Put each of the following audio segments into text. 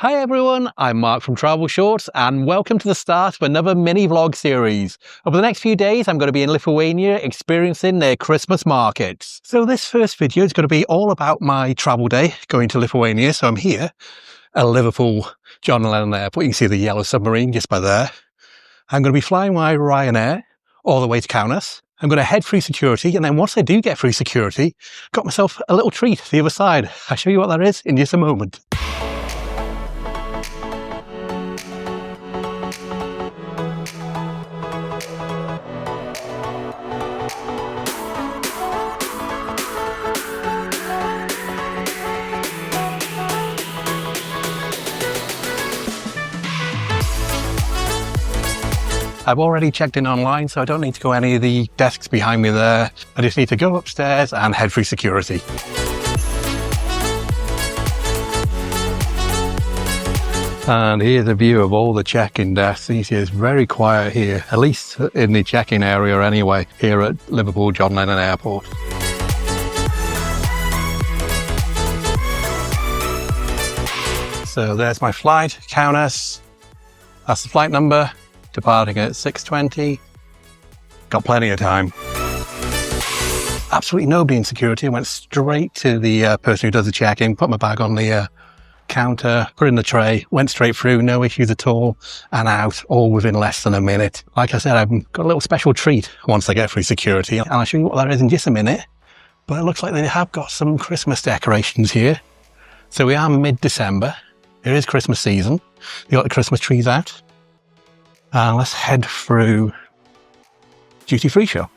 Hi everyone, I'm Mark from Travelshorts and welcome to the start of another mini vlog series. Over the next few days I'm going to be in Lithuania experiencing their Christmas markets. So this first video is going to be all about my travel day going to Lithuania. So I'm here at Liverpool John Lennon Airport. You can see the yellow submarine just by there. I'm going to be flying my Ryanair all the way to Kaunas. I'm going to head through security, and then once I do get through security, got myself a little treat the other side. I'll show you what that is in just a moment. I've already checked in online, so I don't need to go any of the desks behind me there. I just need to go upstairs and head through security. And here's a view of all the check-in desks. You see it's very quiet here, at least in the check-in area anyway, here at Liverpool John Lennon Airport. So there's my flight, Kaunas. That's the flight number. Departing at 6:20. Got plenty of time. Absolutely nobody in security. I went straight to the person who does the check-in, put my bag on the counter, put in the tray, went straight through, no issues at all, and out, all within less than a minute. Like I said, I've got a little special treat once I get through security, and I'll show you what that is in just a minute. But it looks like they have got some Christmas decorations here. So we are mid-December. It is Christmas season. They got the Christmas trees out. Let's head through duty-free show.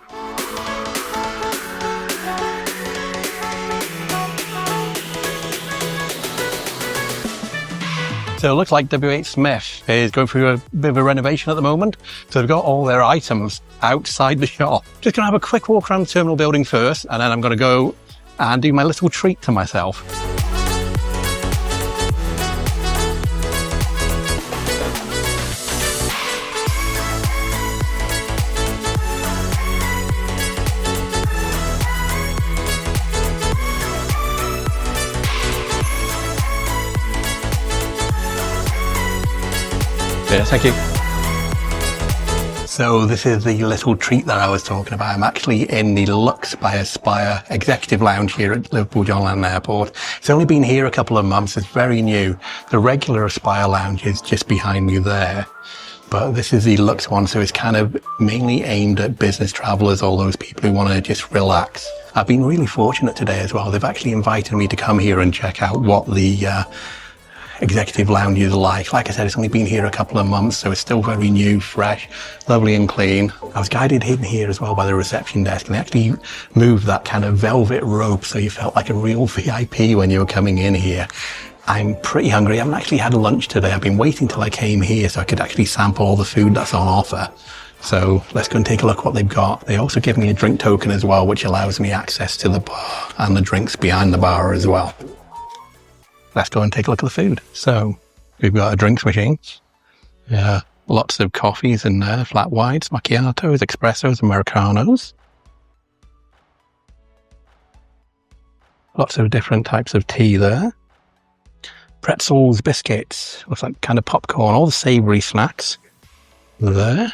So it looks like WH Smith is going through a bit of a renovation at the moment. So they've got all their items outside the shop. Just going to have a quick walk around the terminal building first, and then I'm going to go and do my little treat to myself. Yes, thank you. So this is the little treat that I was talking about. I'm actually in the Luxe by Aspire Executive Lounge here at Liverpool John Lennon Airport. It's only been here a couple of months. It's very new. The regular Aspire Lounge is just behind me there. But this is the Luxe one, so it's kind of mainly aimed at business travelers, all those people who want to just relax. I've been really fortunate today as well. They've actually invited me to come here and check out what the executive lounge is like. Like I said, it's only been here a couple of months, so it's still very new, fresh, lovely and clean. I was guided in here as well by the reception desk, and they actually moved that kind of velvet rope so you felt like a real VIP when you were coming in here. I'm pretty hungry. I haven't actually had lunch today. I've been waiting till I came here so I could actually sample all the food that's on offer. So let's go and take a look at what they've got. They also give me a drink token as well, which allows me access to the bar and the drinks behind the bar as well. Let's go and take a look at the food. So we've got a drinks machine. Yeah, lots of coffees in there, flat whites, macchiatos, espressos, Americanos. Lots of different types of tea there. Pretzels, biscuits, looks like kind of popcorn, all the savoury snacks there.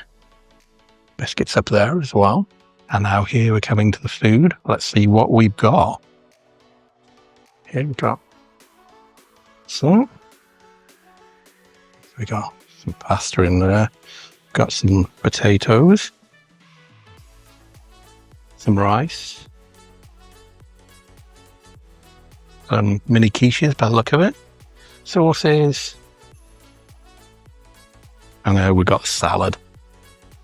Biscuits up there as well. And now here we're coming to the food. Let's see what we've got. Here we go. So we got some pasta in there, got some potatoes, some rice, some mini quiches by the look of it, sauces, and there we got salad,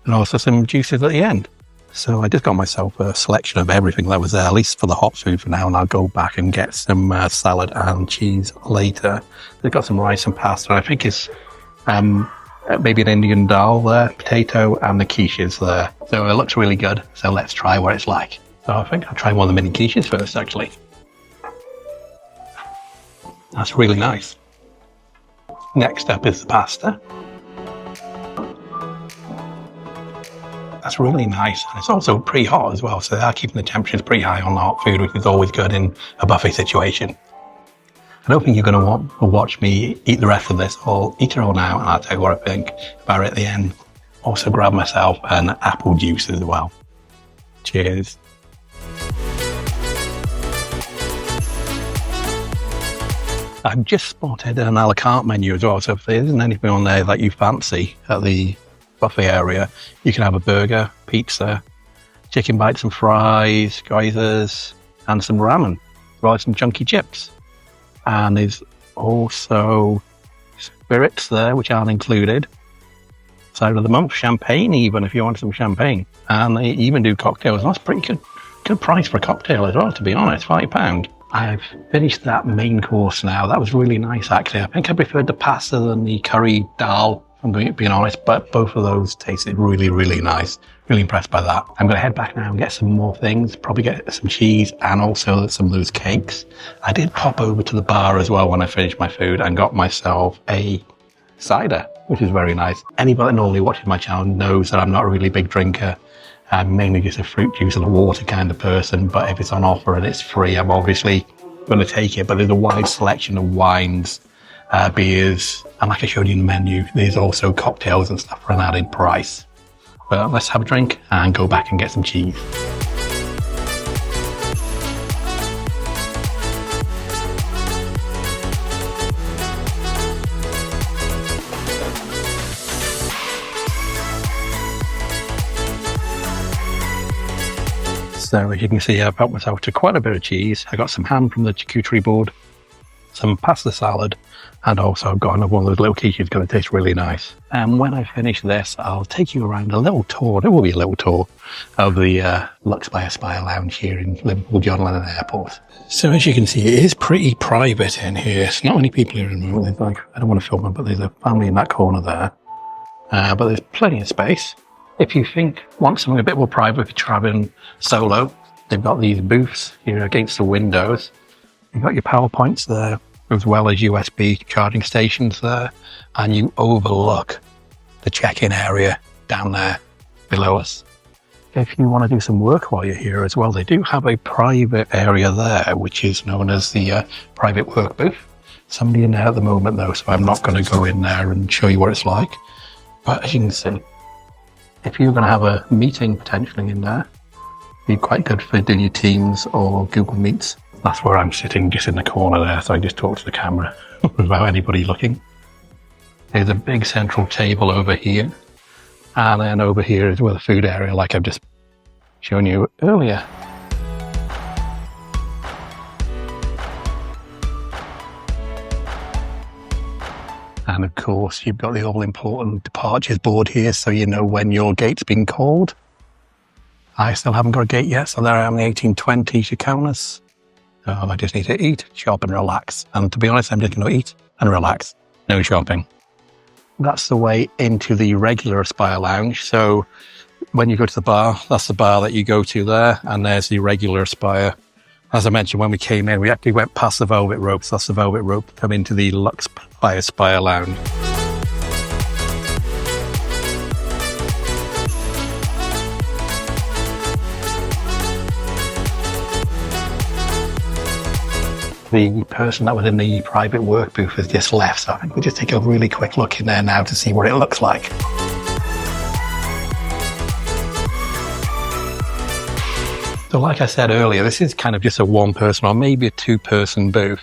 and also some juices at the end. So I just got myself a selection of everything that was there, at least for the hot food for now, and I'll go back and get some salad and cheese later. They've got some rice and pasta. I think it's maybe an Indian dal there, potato, and the quiches there. So it looks really good. So let's try what it's like. So I think I'll try one of the mini quiches first, actually. That's really nice. Next up is the pasta. That's really nice. And it's also pretty hot as well, so they are keeping the temperatures pretty high on the hot food, which is always good in a buffet situation. I don't think you're going to want to watch me eat the rest of this. I'll eat it all now and I'll tell you what I think about it at the end. Also grab myself an apple juice as well. Cheers. I've just spotted an a la carte menu as well, so if there isn't anything on there that you fancy at the buffet area, you can have a burger, pizza, chicken bites and fries, geysers, and some ramen, as well as some chunky chips. And there's also spirits there, which aren't included. Side of the month, champagne even, if you want some champagne. And they even do cocktails, and that's pretty good price for a cocktail as well, to be honest, £5. I've finished that main course now. That was really nice, actually. I think I preferred the pasta than the curry dal, if I'm being honest, but both of those tasted really, really nice. Really impressed by that. I'm going to head back now and get some more things, probably get some cheese and also some of those cakes. I did pop over to the bar as well when I finished my food and got myself a cider, which is very nice. Anybody that normally watches my channel knows that I'm not a really big drinker. I'm mainly just a fruit juice and a water kind of person, but if it's on offer and it's free, I'm obviously going to take it. But there's a wide selection of wines, beers, and like I showed you in the menu, there's also cocktails and stuff for an added price. But let's have a drink and go back and get some cheese. So as you can see, I've helped myself to quite a bit of cheese. I got some ham from the charcuterie board, some pasta salad, and also I've got another one of those little quiches. It's going to taste really nice. And when I finish this, I'll take you around a little tour. There will be a little tour of the Luxe by Aspire lounge here in Liverpool John Lennon Airport. So as you can see, it is pretty private in here. It's not many people here in the moment. Like, I don't want to film them, but there's a family in that corner there. But there's plenty of space. If you want something a bit more private, if you're traveling solo, they've got these booths here against the windows. You've got your power points there, as well as USB charging stations there, and you overlook the check-in area down there below us. If you want to do some work while you're here as well, they do have a private area there, which is known as the private work booth. Somebody in there at the moment though, so I'm not going to go in there and show you what it's like. But as you can see, if you're going to have a meeting potentially in there, it'd be quite good for doing your Teams or Google Meets. That's where I'm sitting, just in the corner there, so I just talk to the camera without anybody looking. There's a big central table over here, and then over here is where the food area, like I've just shown you earlier. And of course, you've got the all-important departures board here, so you know when your gate's been called. I still haven't got a gate yet, so there I am, the 1820 to Kaunas. I just need to eat, shop and relax. And to be honest, I'm just going to eat and relax. No shopping. That's the way into the regular Aspire lounge. So when you go to the bar, that's the bar that you go to there, and there's the regular Aspire. As I mentioned, when we came in, we actually went past the velvet rope. So that's the velvet rope to come into the Luxe by Aspire lounge. The person that was in the private work booth has just left, so I think we'll just take a really quick look in there now to see what it looks like. So like I said earlier, this is kind of just a one-person or maybe a two-person booth.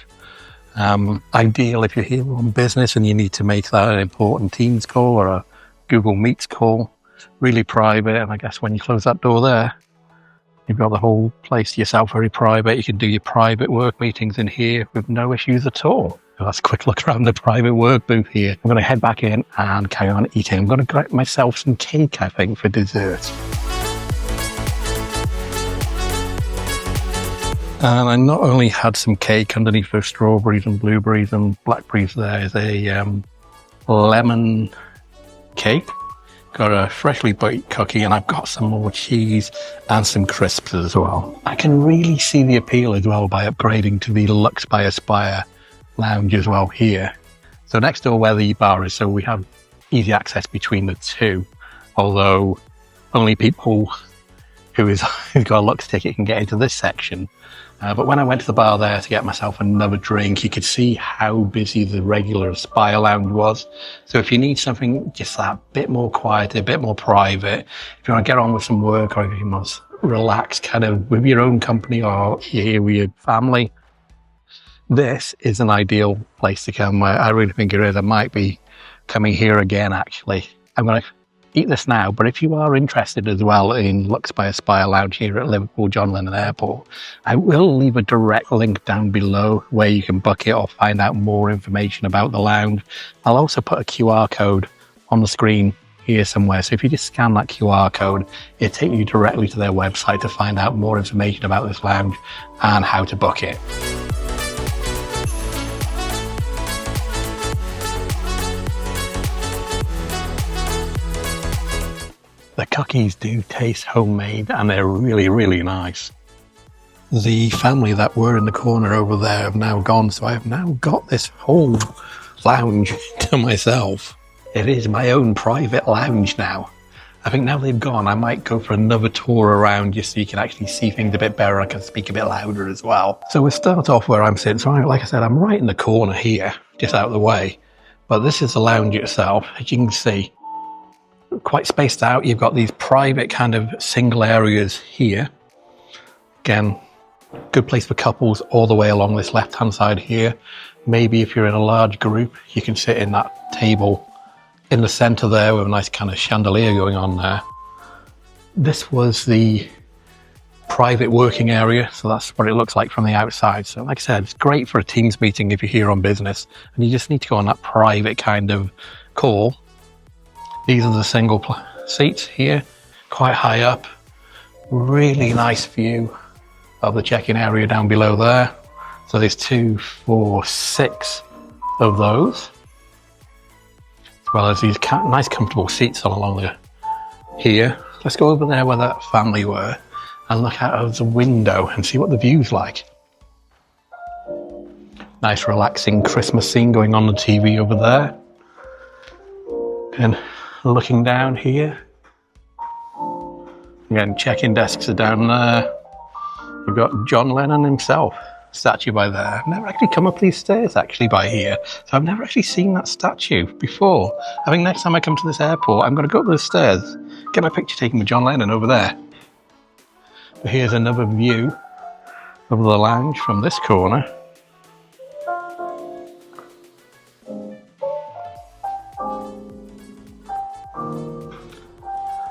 Ideal if you're here on business and you need to make that an important Teams call or a Google Meets call. Really private, and I guess when you close that door there, you've got the whole place to yourself, very private. You can do your private work meetings in here with no issues at all. So that's a quick look around the private work booth here. I'm going to head back in and carry on eating. I'm going to get myself some cake, I think, for dessert. And I not only had some cake underneath those strawberries and blueberries and blackberries, there's a lemon cake. Got a freshly baked cookie, and I've got some more cheese and some crisps as well. I can really see the appeal as well by upgrading to the Luxe by Aspire lounge as well here. So next door where the bar is, so we have easy access between the two, although only people who's got a Luxe ticket can get into this section. But when I went to the bar there to get myself another drink, you could see how busy the regular Aspire lounge was. So if you need something just that bit more quiet, a bit more private, if you want to get on with some work, or if you must relax kind of with your own company, or you're here with your family, this is an ideal place to come. I really think it is. I might be coming here again, actually. I'm going to eat this now, but if you are interested as well in Luxe by Aspire Lounge here at Liverpool John Lennon Airport, I will leave a direct link down below where you can book it or find out more information about the lounge. I'll also put a QR code on the screen here somewhere, so if you just scan that QR code, it'll take you directly to their website to find out more information about this lounge and how to book it. The cookies do taste homemade and they're really, really nice. The family that were in the corner over there have now gone, so I have now got this whole lounge to myself. It is my own private lounge now. I think now they've gone, I might go for another tour around just so you can actually see things a bit better. I can speak a bit louder as well. So we'll start off where I'm sitting. So like I said, I'm right in the corner here, just out of the way. But this is the lounge itself, as you can see. Quite spaced out. You've got these private kind of single areas here. Again, good place for couples all the way along this left hand side here. Maybe if you're in a large group, you can sit in that table in the center there with a nice kind of chandelier going on there. This was the private working area, so that's what it looks like from the outside. So like I said, it's great for a Teams meeting if you're here on business and you just need to go on that private kind of call. These are the single seats here, quite high up. Really nice view of the check-in area down below there. So there's 2, 4, 6 of those, as well as these nice comfortable seats all along here. Let's go over there where that family were and look out of the window and see what the view's like. Nice relaxing Christmas scene going on TV over there. And looking down here, again, check-in desks are down there. We've got John Lennon himself, statue by there. I've never actually come up these stairs actually by here, so I've never actually seen that statue before. I think next time I come to this airport, I'm going to go up those stairs, get my picture taken with John Lennon over there. But here's another view of the lounge from this corner.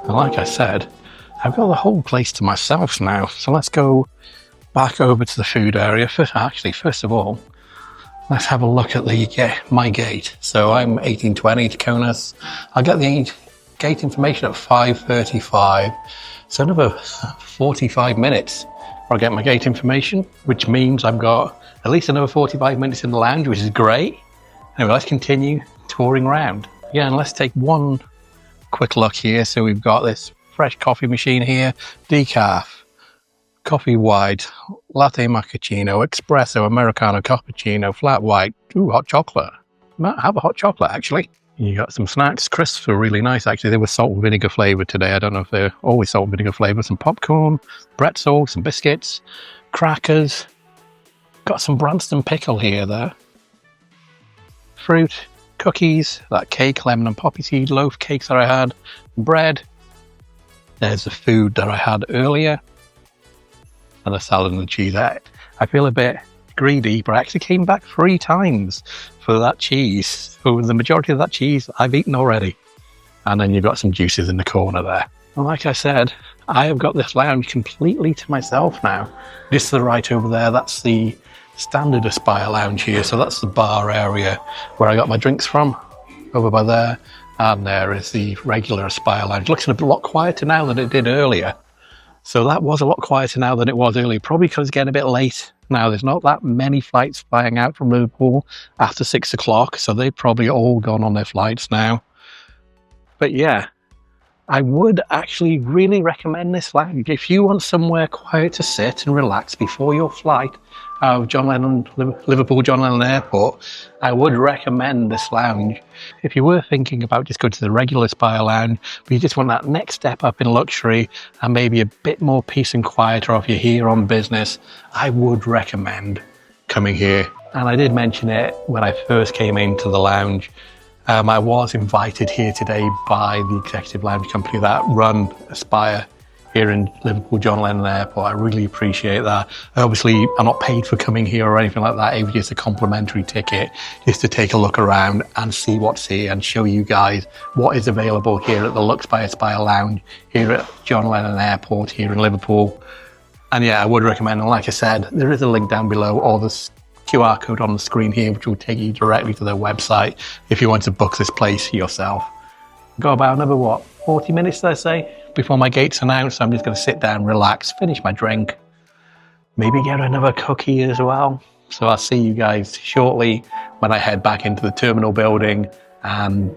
And like I said, I've got the whole place to myself now. So let's go back over to the food area. First of all, let's have a look at my gate. So I'm 1820 to Kaunas. I'll get the gate information at 5:35. So another 45 minutes before I get my gate information, which means I've got at least another 45 minutes in the lounge, which is great. Anyway, let's continue touring around. Yeah, and let's take one quick look here. So we've got this fresh coffee machine here, decaf, coffee white, latte macchiato, espresso, americano, cappuccino, flat white. Ooh, hot chocolate. Might have a hot chocolate actually. You got some snacks. Crisps are really nice actually. They were salt and vinegar flavored today. I don't know if they're always salt and vinegar flavored. Some popcorn, pretzels, some biscuits, crackers. Got some Branston pickle here there. Fruit, cookies, that cake, lemon and poppy seed loaf cakes that I had, bread. There's the food that I had earlier, and the salad and the cheese. I feel a bit greedy, but I actually came back 3 times for that cheese. So the majority of that cheese I've eaten already. And then you've got some juices in the corner there. And like I said, I have got this lounge completely to myself now. Just to the right over there, that's the standard Aspire lounge here. So that's the bar area where I got my drinks from, over by there. And there is the regular Aspire lounge. Looks a lot quieter now than it did earlier. So that was a lot quieter now than it was earlier, probably because it's getting a bit late now. There's not that many flights flying out from Liverpool after 6 o'clock, so they've probably all gone on their flights now. But yeah, I would actually really recommend this lounge. If you want somewhere quiet to sit and relax before your flight out of Liverpool John Lennon Airport, I would recommend this lounge. If you were thinking about just going to the regular Spire lounge, but you just want that next step up in luxury and maybe a bit more peace and quiet, or if you're here on business, I would recommend coming here. And I did mention it when I first came into the lounge. I was invited here today by the executive lounge company that run Aspire here in Liverpool John Lennon Airport. I really appreciate that. Obviously, I'm not paid for coming here or anything like that. It was just a complimentary ticket just to take a look around and see what's here and show you guys what is available here at the Luxe by Aspire lounge here at John Lennon Airport here in Liverpool. And yeah, I would recommend, and like I said, there is a link down below, or the QR code on the screen here, which will take you directly to their website if you want to book this place yourself. Got about another, 40 minutes, let's say, before my gate's announced. So I'm just going to sit down, relax, finish my drink, maybe get another cookie as well. So I'll see you guys shortly when I head back into the terminal building and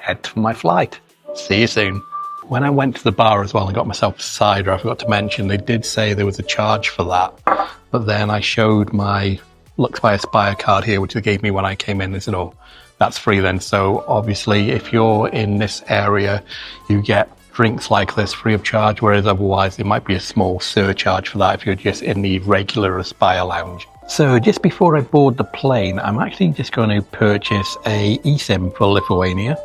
head to my flight. See you soon. When I went to the bar as well and got myself a cider, I forgot to mention, they did say there was a charge for that. But then I showed my Luxe by Aspire card here, which they gave me when I came in. They said, oh, that's free then. So obviously, if you're in this area, you get drinks like this free of charge, whereas otherwise there might be a small surcharge for that if you're just in the regular Aspire lounge. So just before I board the plane, I'm actually just going to purchase a eSIM for Lithuania.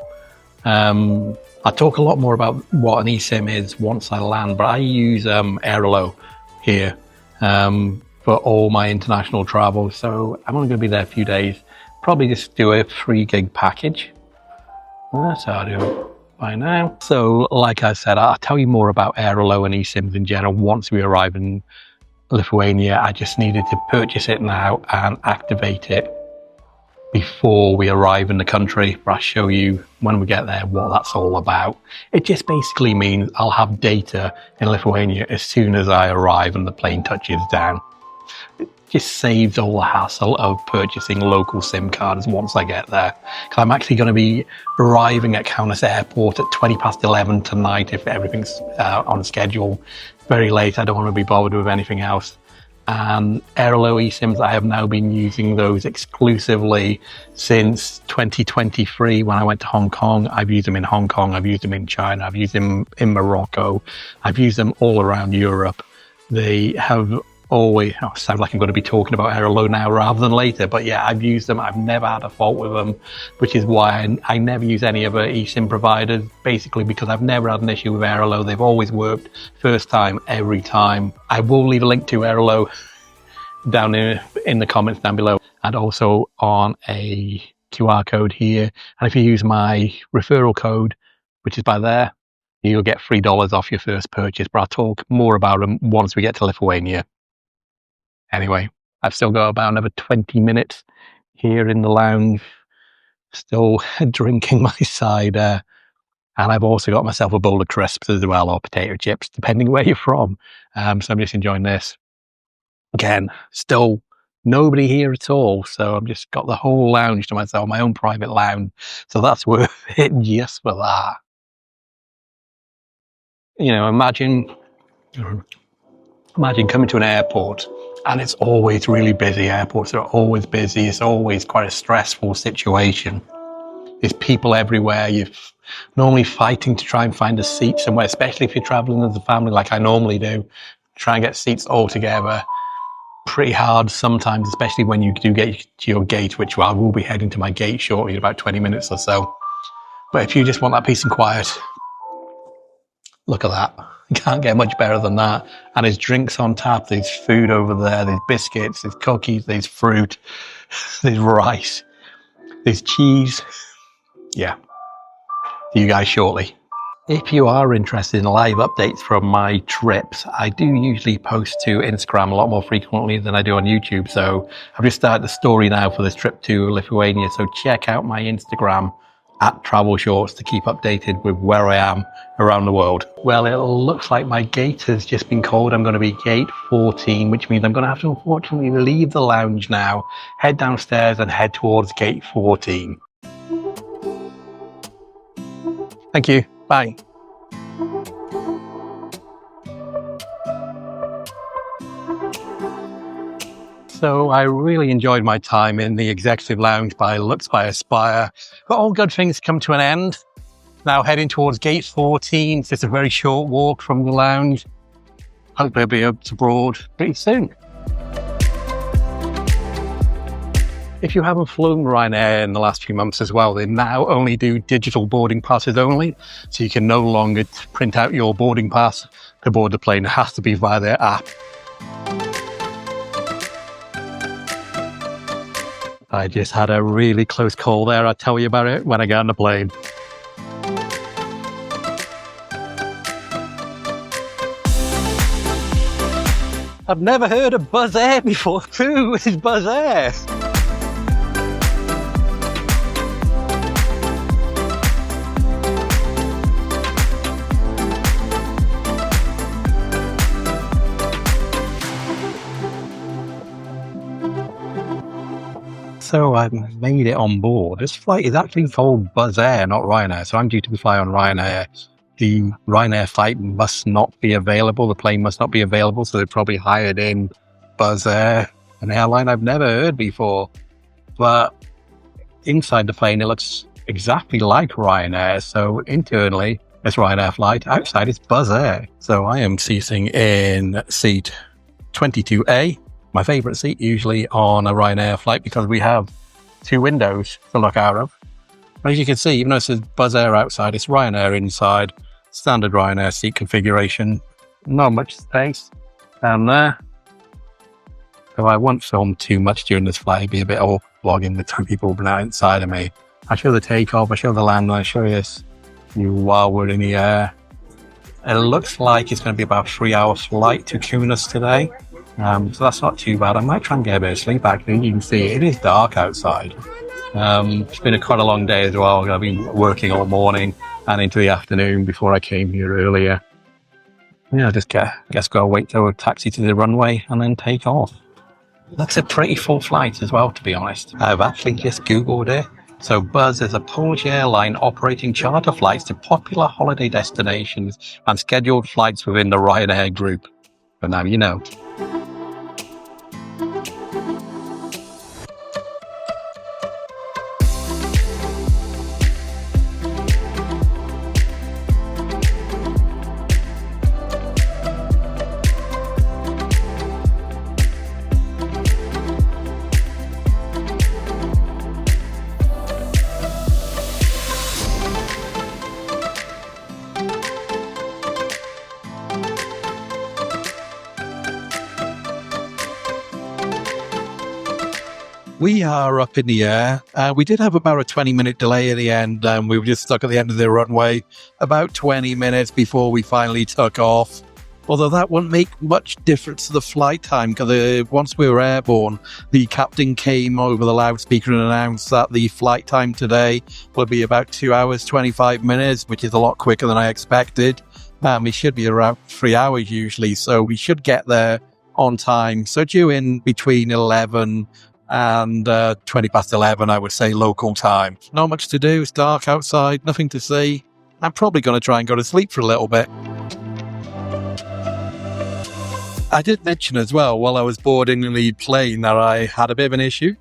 I'll talk a lot more about what an eSIM is once I land, but I use Airalo here for all my international travel. So I'm only going to be there a few days. Probably just do a 3 gig package. That's how I do it by now. So like I said, I'll tell you more about Airalo and eSIMs in general once we arrive in Lithuania. I just needed to purchase it now and activate it before we arrive in the country. But I'll show you when we get there what that's all about. It just basically means I'll have data in Lithuania as soon as I arrive and the plane touches down. It just saves all the hassle of purchasing local SIM cards once I get there. Because I'm actually going to be arriving at Kaunas Airport at 11:20 tonight if everything's on schedule. Very late, I don't want to be bothered with anything else. And Airalo eSIMs, I have now been using those exclusively since 2023 when I went to Hong Kong. I've used them in Hong Kong, I've used them in China, I've used them in Morocco, I've used them all around Europe. They have always, sound like I'm going to be talking about Airalo now rather than later, but yeah, I've used them. I've never had a fault with them, which is why I never use any other eSIM providers, basically because I've never had an issue with Airalo. They've always worked first time, every time. I will leave a link to Airalo down in the comments down below, and also on a QR code here. And if you use my referral code, which is by there, you'll get $3 off your first purchase, but I'll talk more about them once we get to Lithuania. Anyway, I've still got about another 20 minutes here in the lounge, still drinking my cider. And I've also got myself a bowl of crisps as well, or potato chips, depending where you're from. So I'm just enjoying this. Again, still nobody here at all. So I've just got the whole lounge to myself, my own private lounge. So that's worth it just for that. You know, imagine coming to an airport and it's always really busy. Airports are always busy. It's always quite a stressful situation. There's people everywhere. You're normally fighting to try and find a seat somewhere, especially if you're traveling as a family like I normally do. Try and get seats all together. Pretty hard sometimes, especially when you do get to your gate, which I will be heading to my gate shortly in about 20 minutes or so. But if you just want that peace and quiet, look at that. You can't get much better than that. And there's drinks on tap, there's food over there, there's biscuits, there's cookies, there's fruit, there's rice, there's cheese. Yeah. See you guys shortly. If you are interested in live updates from my trips, I do usually post to Instagram a lot more frequently than I do on YouTube. So I've just started the story now for this trip to Lithuania. So check out my Instagram at Travelshorts to keep updated with where I am around the world. Well, it looks like my gate has just been called. I'm going to be gate 14, which means I'm going to have to unfortunately leave the lounge now, head downstairs and head towards gate 14. Thank you. Bye. So I really enjoyed my time in the executive lounge by Luxe by Aspire. But all good things come to an end. Now heading towards gate 14. It's just a very short walk from the lounge. Hopefully I'll be up to board pretty soon. If you haven't flown Ryanair in the last few months as well, they now only do digital boarding passes only. So you can no longer print out your boarding pass to board the plane. It has to be via their app. I just had a really close call there. I'll tell you about it when I get on the plane. I've never heard of Buzz Air before. Who is Buzz Air? So I've made it on board. This flight is actually called Buzz Air, not Ryanair. So I'm due to fly on Ryanair. The Ryanair flight must not be available. The plane must not be available. So they probably hired in Buzz Air, an airline I've never heard before. But inside the plane, it looks exactly like Ryanair. So internally, it's Ryanair flight. Outside, it's Buzz Air. So I am seating in seat 22A. My favourite seat usually on a Ryanair flight because we have two windows to look out of. As you can see, even though it says Buzz Air outside, it's Ryanair inside. Standard Ryanair seat configuration. Not much space down there. So I won't film too much during this flight. It'd be a bit old vlogging the two people now inside of me. I show the takeoff, I show the land, and I show you while we're in the air. It looks like it's going to be about a 3-hour flight to Kaunas today. So that's not too bad. I might try and get a bit of sleep actually. You can see it is dark outside. It's been quite a long day as well. I've been working all morning and into the afternoon before I came here earlier. Yeah, guess go wait till a taxi to the runway and then take off. That's a pretty full flight as well, to be honest. I've actually just Googled it. So Buzz is a Polish airline operating charter flights to popular holiday destinations and scheduled flights within the Ryanair Group. But now you know. We are up in the air. We did have about a 20-minute delay at the end. We were just stuck at the end of the runway about 20 minutes before we finally took off. Although that wouldn't make much difference to the flight time because once we were airborne, the captain came over the loudspeaker and announced that the flight time today would be about 2 hours, 25 minutes, which is a lot quicker than I expected. It should be around 3 hours usually, so we should get there on time. So due in between 11 and 20 past 11, I would say, local time. Not much to do. It's dark outside, nothing to see. I'm probably going to try and go to sleep for a little bit. I did mention as well, while I was boarding the plane, that I had a bit of an issue.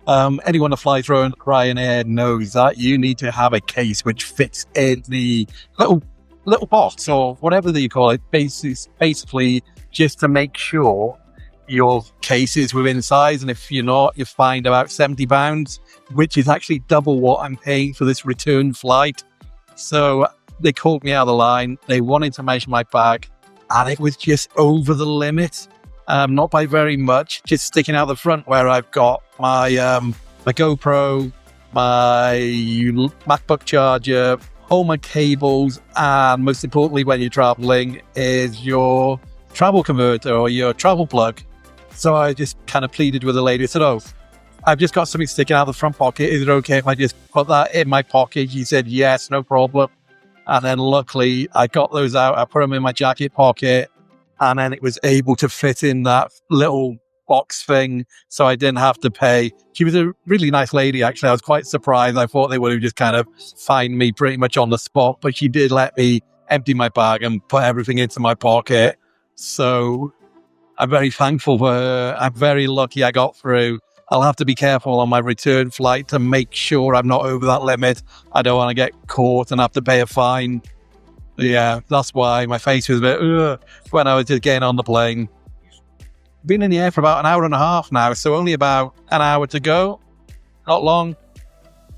Anyone that flies through Ryanair knows that you need to have a case which fits in the little box or whatever you call it, basically just to make sure your case is within size, and if you're not, you're fined about £70, which is actually double what I'm paying for this return flight. So they called me out of the line. They wanted to measure my bag, and it was just over the limit. Not by very much, just sticking out the front where I've got my my GoPro, my MacBook charger, all my cables, and most importantly, when you're traveling, is your travel converter or your travel plug. So I just kind of pleaded with the lady. I said, "Oh, I've just got something sticking out of the front pocket. Is it okay if I just put that in my pocket?" She said, "Yes, no problem." And then luckily I got those out. I put them in my jacket pocket, and then it was able to fit in that little box thing. So I didn't have to pay. She was a really nice lady, actually. I was quite surprised. I thought they would have just kind of fined me pretty much on the spot, but she did let me empty my bag and put everything into my pocket. So I'm very thankful I'm very lucky I got through. I'll have to be careful on my return flight to make sure I'm not over that limit. I don't want to get caught and have to pay a fine. Yeah, that's why my face was a bit when I was just getting on the plane. Been in the air for about an hour and a half now, so only about an hour to go. Not long.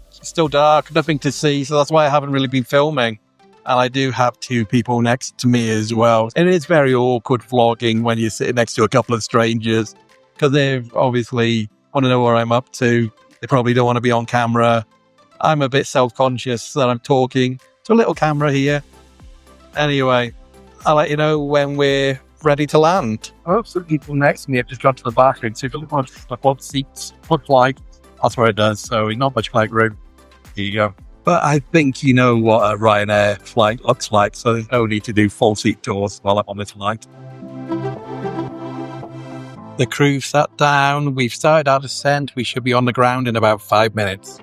It's still dark, nothing to see, so that's why I haven't really been filming. And I do have 2 people next to me as well. And it is very awkward vlogging when you're sitting next to a couple of strangers, because they obviously want to know where I'm up to. They probably don't want to be on camera. I'm a bit self-conscious that I'm talking to a little camera here. Anyway, I'll let you know when we're ready to land. I hope some people next to me have just got to the bathroom. So if you look what seats look like, that's where it does. So not much leg room. Here you go. But I think you know what a Ryanair flight looks like, so there's no need to do full seat tours while I'm on this flight. The crew sat down. We've started our descent. We should be on the ground in about 5 minutes.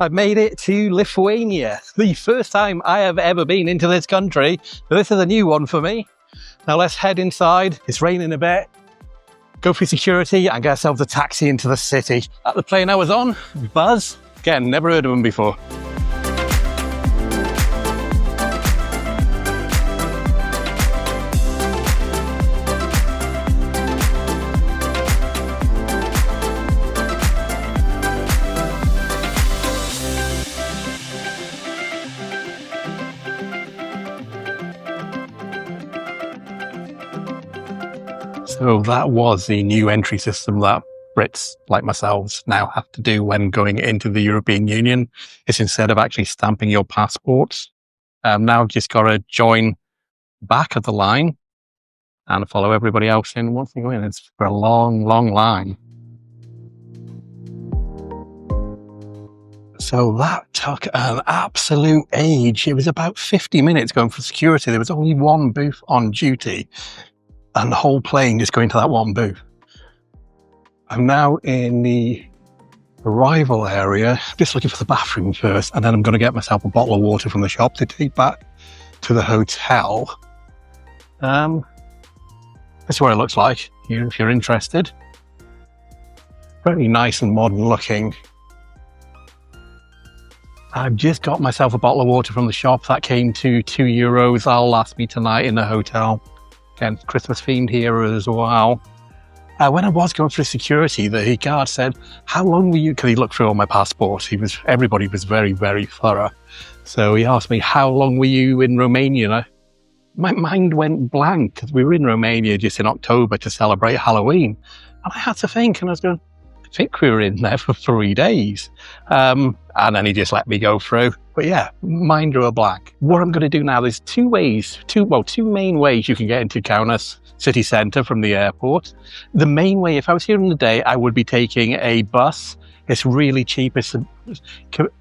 I've made it to Lithuania. The first time I have ever been into this country. So this is a new one for me. Now let's head inside. It's raining a bit. Go through security and get ourselves a taxi into the city. At the plane I was on, Buzz. Again, never heard of him before. So that was the new entry system that Brits like myself now have to do when going into the European Union. It's instead of actually stamping your passports, now just got to join back of the line and follow everybody else in once you go in. It's for a long, long line. So that took an absolute age. It was about 50 minutes going for security. There was only one booth on duty. And the whole plane just going to that one booth. I'm now in the arrival area, just looking for the bathroom first, and then I'm going to get myself a bottle of water from the shop to take back to the hotel. This is what it looks like, if you're interested. Very nice and modern looking. I've just got myself a bottle of water from the shop. That came to €2. That'll last me tonight in the hotel. Again, Christmas themed here as well. When I was going through security, the guard said, how long were you, because he looked through all my passports. Everybody was very, very thorough. So he asked me, how long were you in Romania? And my mind went blank, because we were in Romania just in October to celebrate Halloween. And I had to think, and I was going, I think we were in there for 3 days. And then he just let me go through. But yeah, mind drew a blank. What I'm going to do now, there's two main ways you can get into Kaunas city centre from the airport. The main way, if I was here in the day, I would be taking a bus. It's really cheap. It's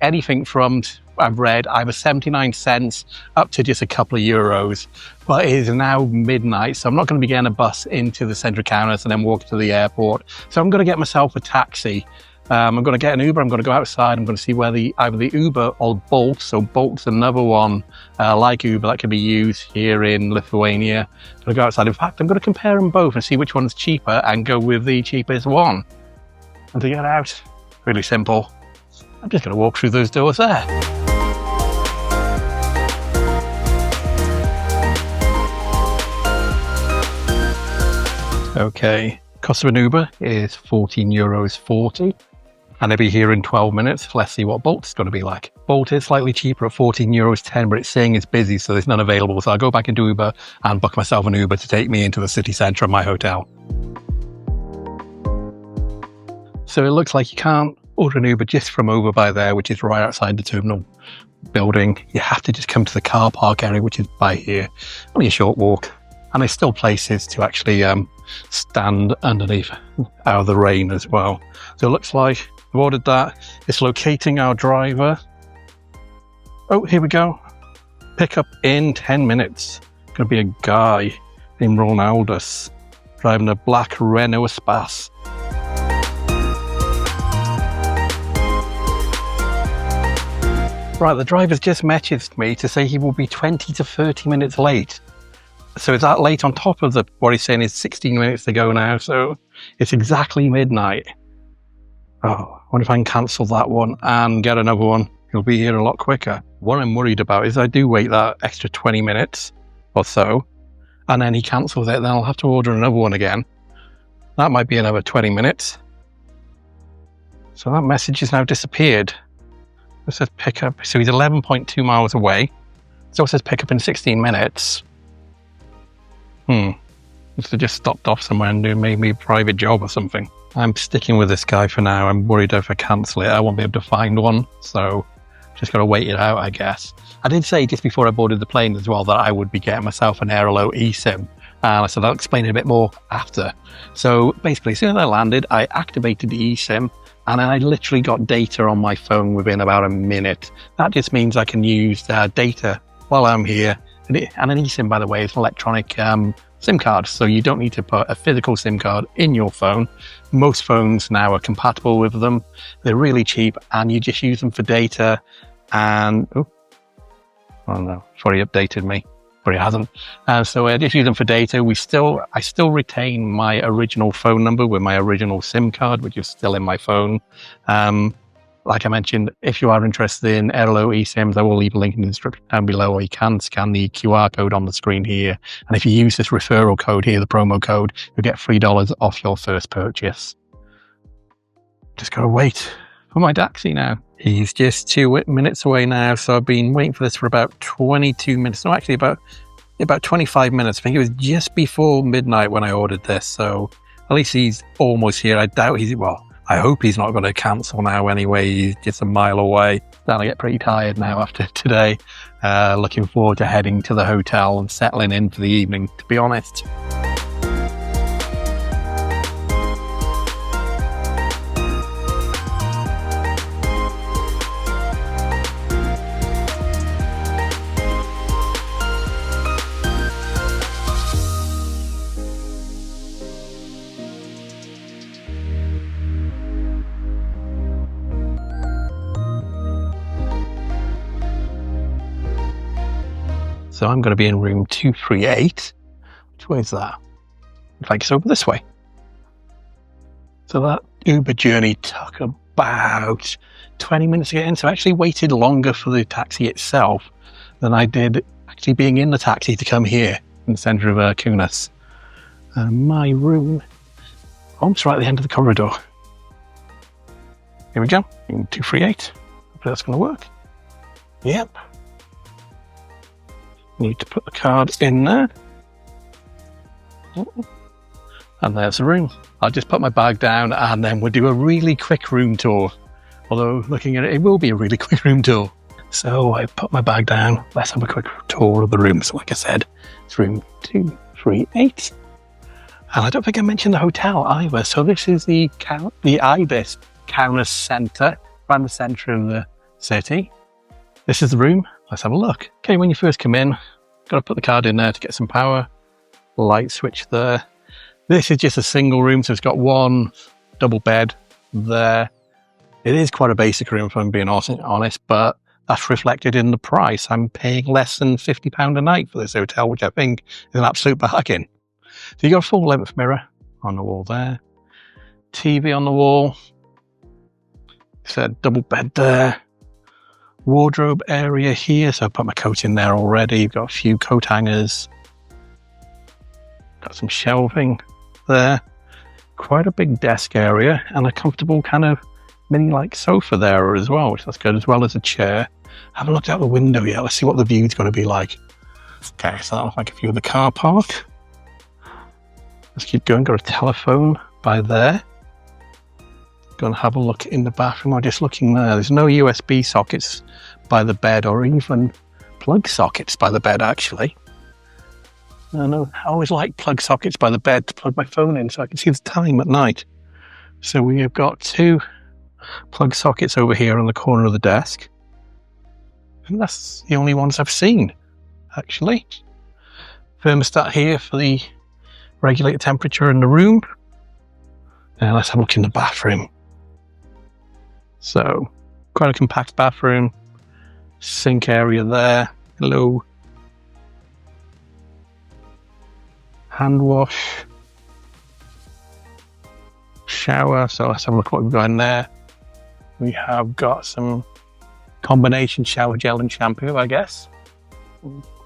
anything from, I've read, either 79 cents up to just a couple of euros. But it is now midnight, so I'm not going to be getting a bus into the centre of Kaunas and then walk to the airport. So I'm going to get myself a taxi. I'm going to get an Uber. I'm going to go outside. I'm going to see where either the Uber or Bolt. So Bolt's another one like Uber that can be used here in Lithuania. I'm going to go outside. In fact, I'm going to compare them both and see which one's cheaper and go with the cheapest one. And to get out, really simple. I'm just going to walk through those doors there. Okay, cost of an Uber is €14.40. And they'll be here in 12 minutes. Let's see what Bolt's going to be like. Bolt is slightly cheaper at €14.10, but it's saying it's busy, so there's none available. So I'll go back into Uber and book myself an Uber to take me into the city centre of my hotel. So it looks like you can't order an Uber just from over by there, which is right outside the terminal building. You have to just come to the car park area, which is by here. Only a short walk. And there's still places to actually stand underneath out of the rain as well. So it looks like we've ordered that. It's locating our driver. Oh, here we go. Pick up in 10 minutes. Going to be a guy named Ronaldus driving a black Renault Espace. Right, the driver's just messaged me to say he will be 20 to 30 minutes late. So is that late on top of what he's saying is 16 minutes to go now? So it's exactly midnight. Oh, I wonder if I can cancel that one and get another one. He'll be here a lot quicker. What I'm worried about is I do wait that extra 20 minutes or so, and then he cancels it, then I'll have to order another one again. That might be another 20 minutes. So that message has now disappeared. It says pick up. So he's 11.2 miles away. So it says pick up in 16 minutes. Must have just stopped off somewhere and doing maybe a private job or something. I'm sticking with this guy for now. I'm worried if I cancel it, I won't be able to find one. So just got to wait it out, I guess. I did say just before I boarded the plane as well that I would be getting myself an Airalo eSIM. And I said I'll explain it a bit more after. So basically, as soon as I landed, I activated the eSIM and I literally got data on my phone within about a minute. That just means I can use data while I'm here. And an eSIM, by the way, is an electronic SIM card. So you don't need to put a physical SIM card in your phone. Most phones now are compatible with them. They're really cheap and you just use them for data. And, oh no, sorry, updated me. But it hasn't. So I just use them for data. I still retain my original phone number with my original SIM card, which is still in my phone. Like I mentioned, if you are interested in Airalo eSIMs, I will leave a link in the description down below, or you can scan the QR code on the screen here. And if you use this referral code here, the promo code, you'll get $3 off your first purchase. Just gotta wait for my taxi now. He's just 2 minutes away now, so I've been waiting for this for about 22 minutes. No, actually about 25 minutes. I think it was just before midnight when I ordered this, so at least he's almost here. I doubt I hope he's not going to cancel now anyway. He's just a mile away. Starting to get pretty tired now after today. Looking forward to heading to the hotel and settling in for the evening, to be honest. So I'm going to be in room 238. Which way is that? Looks like it's over this way. So that Uber journey took about 20 minutes to get in. So I actually waited longer for the taxi itself than I did actually being in the taxi to come here in the centre of Kaunas. My room, it's right at the end of the corridor. Here we go, room 238. Hopefully that's going to work. Yep. Need to put the card in there. And there's the room. I'll just put my bag down and then we'll do a really quick room tour. Although looking at it, it will be a really quick room tour. So I put my bag down. Let's have a quick tour of the room. So like I said, it's room 238. And I don't think I mentioned the hotel either. So this is the Ibis Kaunas Centre, right in the centre of the city. This is the room. Let's have a look. Okay, when you first come in, got to put the card in there to get some power. Light switch there. This is just a single room, so it's got one double bed there. It is quite a basic room, if I'm being honest, but that's reflected in the price. I'm paying less than £50 a night for this hotel, which I think is an absolute bargain. So you got a full length mirror on the wall there. TV on the wall. It's a double bed there. Wardrobe area here, so I put my coat in there already. Got a few coat hangers. Got some shelving there. Quite a big desk area and a comfortable kind of mini-like sofa there as well, which that's good, as well as a chair. I haven't looked out the window yet. Let's see what the view's going to be like. Okay, so that looks like a view of the car park. Let's keep going. Got a telephone by there. Go and have a look in the bathroom. I'm just looking there. There's no USB sockets by the bed or even plug sockets by the bed, actually. I always like plug sockets by the bed to plug my phone in so I can see the time at night. So we have got 2 plug sockets over here on the corner of the desk. And that's the only ones I've seen, actually. Thermostat here for the regulate temperature in the room. Now let's have a look in the bathroom. So, quite a compact bathroom. Sink area there. Hello. Hand wash. Shower. So let's have a look what we've got in there. We have got some combination shower gel and shampoo, I guess.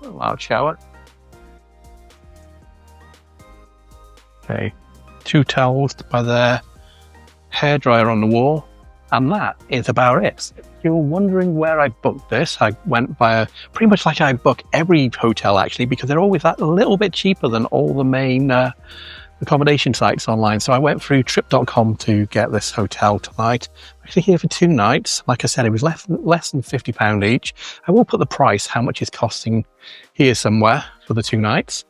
A loud shower. Okay. 2 towels by there. Hairdryer on the wall. And that is about it. If you're wondering where I booked this, I went via pretty much like I book every hotel actually, because they're always that little bit cheaper than all the main accommodation sites online. So I went through trip.com to get this hotel tonight. I'm actually here for 2 nights. Like I said, it was less than £50 each. I will put the price, how much it's costing here somewhere for the 2 nights.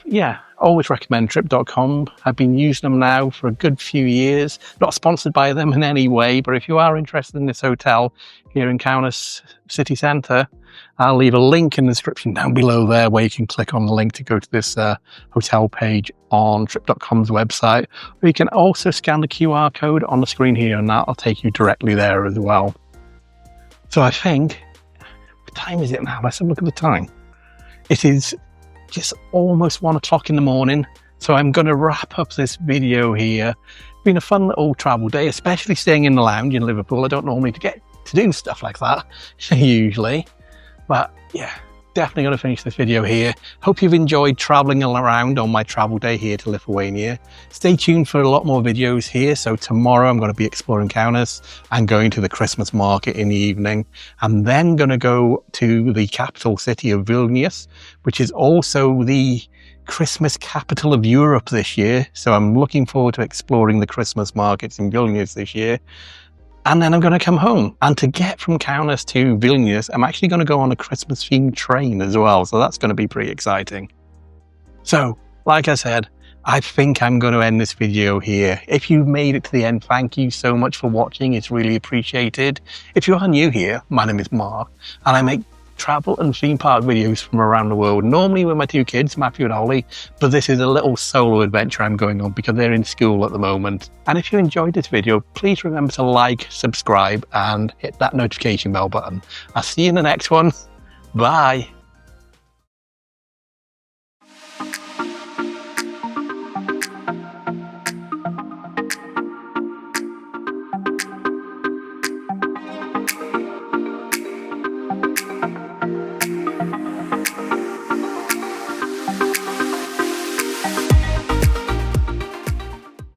Yeah, always recommend trip.com. I've been using them now for a good few years. Not sponsored by them in any way, but if you are interested in this hotel here in Kaunas city centre, I'll leave a link in the description down below there where you can click on the link to go to this hotel page on trip.com's website. Or you can also scan the QR code on the screen here and that'll take you directly there as well. So I think, what time is it now? Let's have a look at the time. It is just almost 1 o'clock in the morning. So I'm going to wrap up this video here. It's been a fun little travel day, especially staying in the lounge in Liverpool. I don't normally get to do stuff like that usually, but yeah, definitely going to finish this video here. Hope you've enjoyed traveling around on my travel day here to Lithuania. Stay tuned for a lot more videos here. So tomorrow I'm going to be exploring Kaunas and going to the Christmas market in the evening. I'm then going to go to the capital city of Vilnius, which is also the Christmas capital of Europe this year. So I'm looking forward to exploring the Christmas markets in Vilnius this year. And then I'm going to come home. And to get from Kaunas to Vilnius, I'm actually going to go on a Christmas themed train as well. So that's going to be pretty exciting. So, like I said, I think I'm going to end this video here. If you've made it to the end, thank you so much for watching. It's really appreciated. If you are new here, my name is Mark, and I make travel and theme park videos from around the world, normally with my 2 kids, Matthew and Ollie, but this is a little solo adventure I'm going on because they're in school at the moment. And if you enjoyed this video, please remember to like, subscribe, and hit that notification bell button. I'll see you in the next one. Bye.